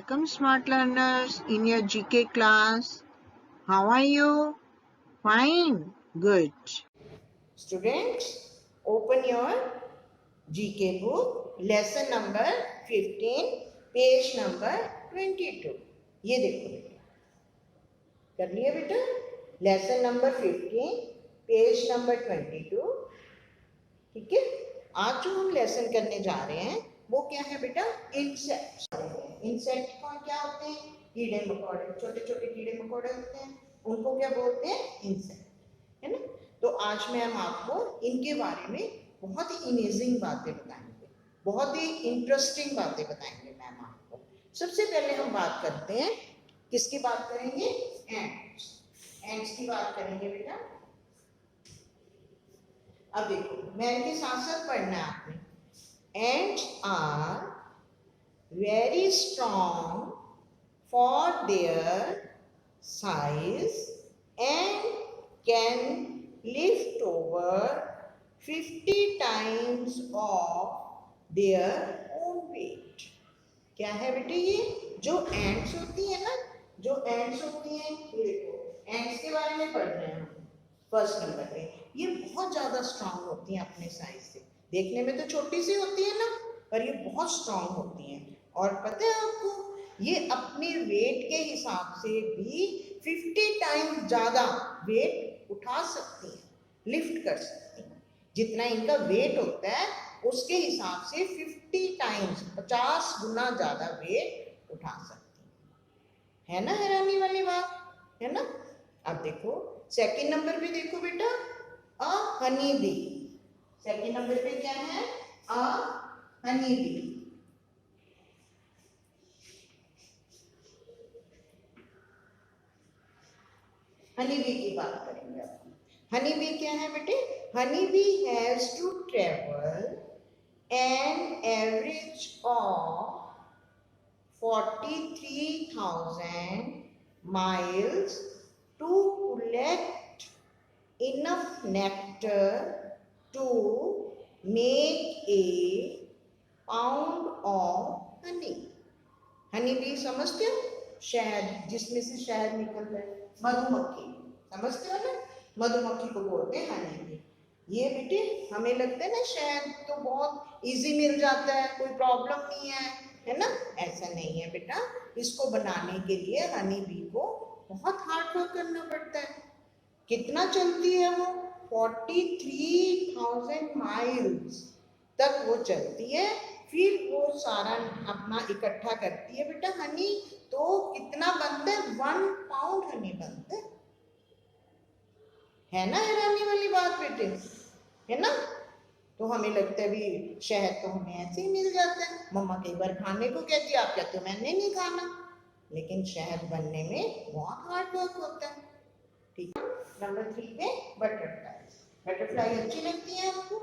Welcome, smart learners, in your GK class. How are you? Fine. Good. Students, open your GK book, lesson number 15, page number 22. ये देखो बेटा, कर लिया बेटा? Lesson number 15, page number 22. ठीक है, आज जो हम लेसन करने जा रहे हैं वो क्या है बेटा? इंसेक्ट्स. इंसेक्ट कौन क्या होते हैं? कीड़े मकोड़े, छोटे छोटे कीड़े मकोड़े होते हैं, उनको क्या बोलते हैं? इंसेक्ट, है ना? तो आज मैम आपको इनके बारे में बहुत ही अमेजिंग बातें बताएंगे, बहुत ही इंटरेस्टिंग बातें बताएंगे मैम आपको. सबसे पहले हम बात करते हैं, किसकी बात करेंगे? एंट्स. एंट्स की बात करेंगे बेटा. अब देखो, मैम के साथ साथ पढ़ना है आपने. Ants are very strong for their size and can lift over 50 times of their own weight. क्या है बेटे? ये जो एंट्स होती है ना, जो एंट्स होती हैं, ये देखो एंट्स के बारे में पढ़ रहे हैं हम फर्स्ट नंबर पे. ये बहुत ज्यादा स्ट्रांग होती हैं अपने साइज से. देखने में तो छोटी सी होती है ना, पर ये बहुत स्ट्रांग होती हैं. और पता है आपको, ये अपने वेट के हिसाब से भी 50 टाइम्स ज्यादा वेट उठा सकती हैं, लिफ्ट कर सकती हैं. जितना इनका वेट होता है उसके हिसाब से 50 टाइम्स, 50 गुना ज्यादा वेट उठा सकती है ना? हैरानी वाली बात है ना? अब देखो सेकंड नंबर पे देखो बेटा, a honey bee. Second number पे क्या है? A honey bee. Honey bee की बात करेंगे अब. हनी बी क्या है बेटे? Honey bee has to travel an average of 43,000 miles to collect enough nectar to make a pound of honey. Honey bee समझते हो? शहद, जिसमें से शहद निकलता है, मधुमक्खी. समझते हो ना? मधुमक्खी को बोलते हैं हनी बी. ये बेटे हमें लगता है ना शहद तो बहुत इजी मिल जाता है, कोई प्रॉब्लम नहीं है ना? ऐसा नहीं है बेटा. इसको बनाने के लिए हनी बी को बहुत हार्ड वर्क करना पड़ता है. कितना चलती है वो? 43,000 माइल्स तक वो चलती है. फिर वो सारा अपना इकट्ठा करती है बेटा हनी. तो कितना बनता है? 1 पाउंड हनी बनता है ना? हैरानी वाली बात बेटे, है ना? तो हमें लगता है भी शहद तो हमें ऐसे ही मिल जाता है. मम्मा कई बार खाने को कहती है, आप कहते हो मैंने नहीं खाना, लेकिन शहद बनने में बहुत हार्ड वर्क होता है. ठीक है. नंबर 3 पे बटरफ्लाई. बटरफ्लाई अच्छी लगती है आपको?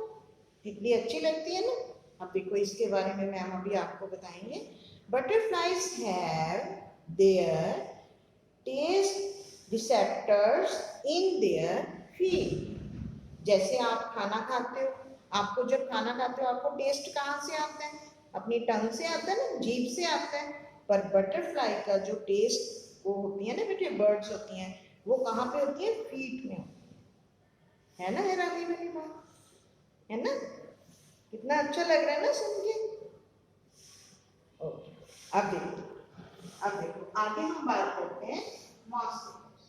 तितली अच्छी लगती है ना? अब देखो इसके बारे में मैम अभी आपको बताएंगे. Butterflies have their taste receptors in their feet. जैसे आप खाना खाते हो, आपको जब खाना खाते हो आपको टेस्ट कहाँ से आता है? अपनी टंग से आता है ना, जीभ से आता है. पर बटरफ्लाई का जो टेस्ट वो होती है ना बेटे, बर्ड्स होती हैं, वो कहाँ पे होती है? फीट में होती है ना? हैरानी वाली बात है ना? कितना अच्छा लग रहा है ना सुन के? ओके. अब देखो आगे हम बात करते हैं मॉस्किटोज.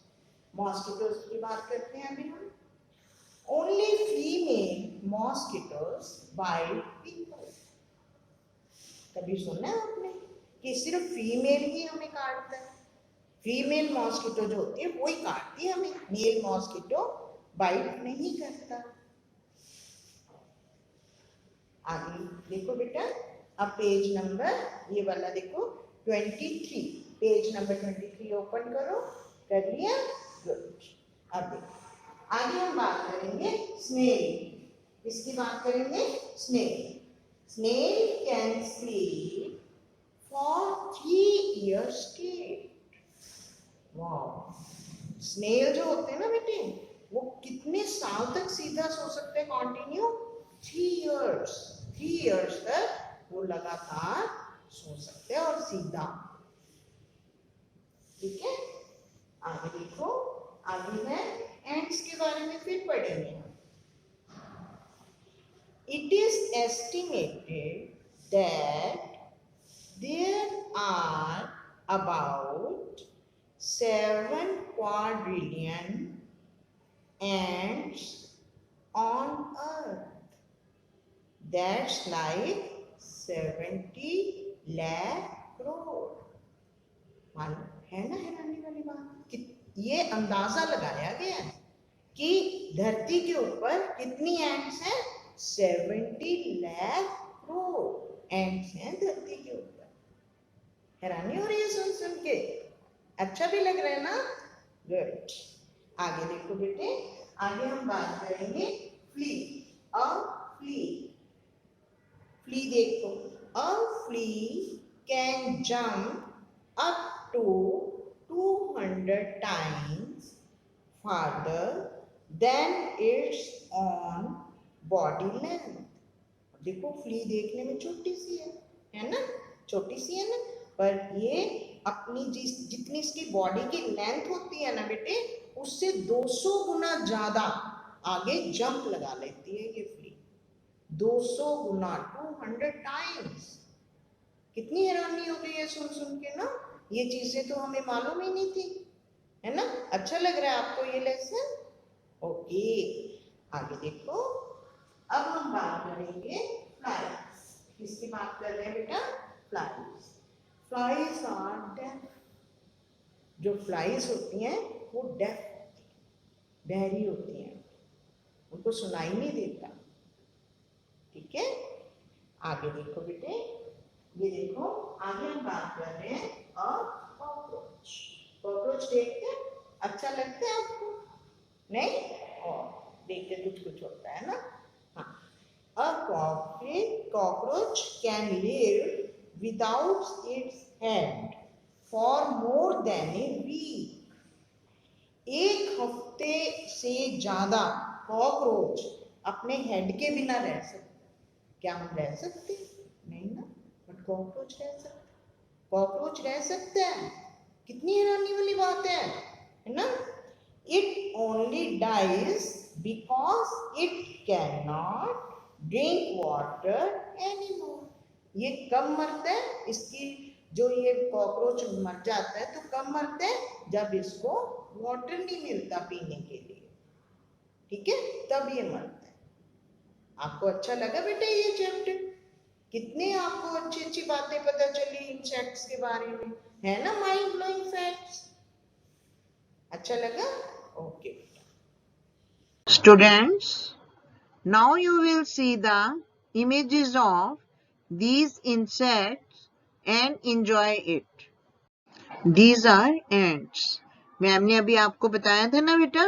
मॉस्किटोज की बात करते हैं अभी हम. Only female mosquitoes bite people. कभी सुना है आपने कि सिर्फ फीमेल ही हमें काटता है? फीमेल मॉस्किटो जो होती है वो ही काटती है हमें, मेल मॉस्किटो बाइट नहीं करता. आगे देखो बेटा, अब पेज नंबर ये वाला देखो 23. पेज नंबर 23 ओपन करो. कर लिया? गुड. अब देखो आगे हम बात करेंगे स्नेल. इसकी बात करेंगे snail. Snail can sleep for 3 years straight. वाह. स्नेल जो होते हैं ना बेटे, वो कितने साल तक सीधा सो सकते हैं? Continue 3 years. 3 years तक वो लगातार सो सकते हैं और सीधा. ठीक है, आगे देखो, आगे है एंड्स के बारे में फिर पढ़ेंगे हम। It is estimated that there are about 7 quadrillion ants on earth. That's like 70 lakh crore. मालूम है ना हैरानी वाली बात कि ये अंदाजा लगाया गया है कि धरती के ऊपर कितनी एंट्स हैं, 70 लाख करोड़ एंट्स हैं धरती के ऊपर। हैरानी हो रही है सुन सुन के, अच्छा भी लग रहा है ना, गुड। आगे देखो बेटे, आगे हम बात करेंगे फ्ली। अ फ्ली, फ्ली देखो, a flea can jump up to 200 times farther than its own body length. देखो फ्ली देखने में छोटी सी है ना, छोटी सी है ना, पर ये अपनी जितनी इसकी बॉडी की लेंथ होती है ना बेटे, उससे 200 गुना ज्यादा आगे जंप लगा लेती है ये फ्ली। 200 गुना, 200 टाइम्स। कितनी हैरानी हो गई है सुन सुन के ना, ये चीजें तो हमें मालूम ही नहीं थी, है ना। अच्छा लग रहा है आपको ये लेसन? ओके, आगे देखो, अब हम बात करेंगे फ्लाइज। किसकी बात कर रहे हैं बेटा? फ्लाइज। Flies are deaf. जो फ्लाइज होती हैं वो डेफ होती हैं, बहरी होती हैं, उनको सुनाई नहीं देता। ठीक है, आगे देखो बेटे, ये देखो, आगे हम बात कर रहे हैं कॉकरोच। कॉकरोच देखते हैं, अच्छा लगता है आपको? नहीं? और देखते कुछ कुछ होता है ना। हाँ, a cockroach can live without its head for more than a week. एक हफ्ते से ज्यादा कॉकरोच अपने हेड के बिना रह सकते। क्या हम रह सकते? नहीं ना, बट कॉकरोच रह सकते। कॉकरोच रह सकता है, कितनी हैरानी वाली बात है ना। It only dies because it can not drink water anymore. ये कब मरता है, इसकी जो ये कॉकरोच मर जाता है तो कब मरता है, जब इसको वाटर नहीं मिलता पीने के लिए। ठीक है, तब ये मरता है। आपको अच्छा लगा बेटा ये चैप्टर? कितने आपको अच्छी अच्छी बातें पता चली इंसेक्ट्स के बारे में, है ना, माइंड ब्लोइंग फैक्ट्स। अच्छा लगा? Okay Students, now you will see the images of these insects and enjoy it. These are ants. Ma'am ने अभी आपको बताया था ना बेटा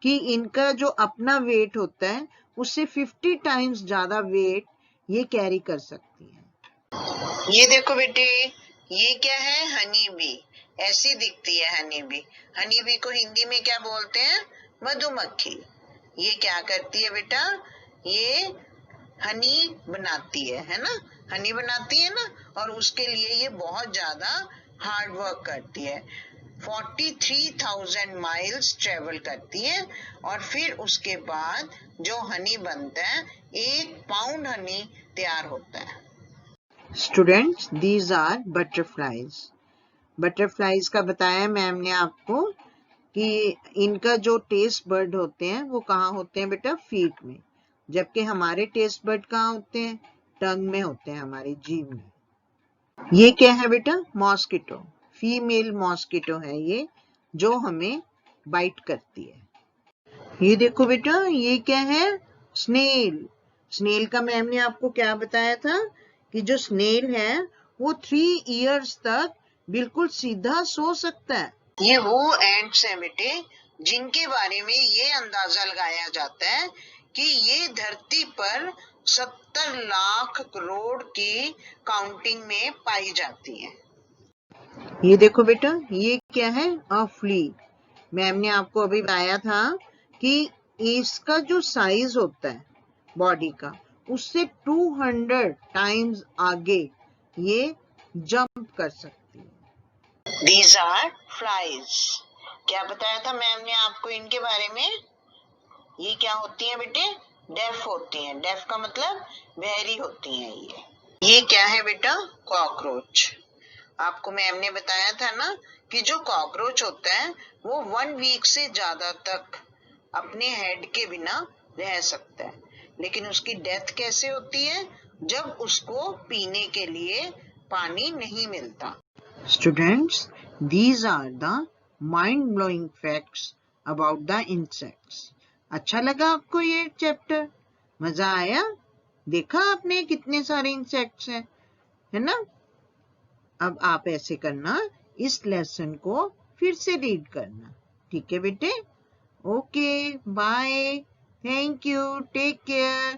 कि इनका जो अपना वेट होता है उससे 50 टाइम्स ज्यादा वेट ये कैरी कर सकती है। ये देखो बेटे, ये क्या है? Honey bee. ऐसी दिखती है हनी बी। हनी बी को हिंदी में क्या बोलते हैं? मधुमक्खी। ये क्या करती है बेटा? ये हनी बनाती है ना, हनी बनाती है ना, और उसके लिए ये बहुत ज्यादा हार्ड वर्क करती है। 43,000 माइल्स ट्रेवल करती है और फिर उसके बाद जो हनी बनता है, 1 पाउंड हनी तैयार होता है। Students, these are butterflies. Butterflies का बताया मैम ने आपको कि इनका जो टेस्ट बर्ड होते हैं वो कहाँ होते हैं बेटा? फीट में, जबकि हमारे टेस्ट बर्ड कहाँ होते हैं? टंग में होते हैं, हमारी जीभ में। ये क्या है बेटा? मॉस्किटो। फीमेल मॉस्किटो है ये, जो हमें बाइट करती है। ये देखो बेटा, ये क्या है? स्नेल। स्नेल का मैम ने आपको क्या बताया था कि जो स्नेल है वो 3 इयर्स तक बिल्कुल सीधा सो सकता है। ये वो एंट्स हैं बेटे जिनके बारे में ये अंदाजा लगाया जाता है कि ये धरती पर 70 लाख करोड़ की काउंटिंग में पाई जाती हैं। ये देखो बेटा, ये क्या है? अ फ्ली। मैम ने आपको अभी बताया था कि इसका जो साइज होता है बॉडी का, उससे 200 टाइम्स आगे ये जंप कर सकती है। These are flies. क्या बताया था मैम ने आपको इनके बारे में? ये क्या होती हैं बेटे? डेफ होती हैं। डेफ का मतलब बहरी होती हैं ये क्या है बेटा? कॉकरोच। आपको मैम ने बताया था ना कि जो कॉकरोच होता है वो 1 वीक से ज्यादा तक अपने हेड के बिना रह सकता है, लेकिन उसकी डेथ कैसे होती है? जब उसको पीने के लिए पानी नहीं मिलता। Students, these are the mind-blowing facts about the insects. अच्छा लगा आपको ये चैप्टर? मजा आया? देखा आपने कितने सारे इंसेक्ट्स हैं, है ना? अब आप ऐसे करना, इस लेसन को फिर से रीड करना, ठीक है बेटे? Okay, bye, thank you, take care.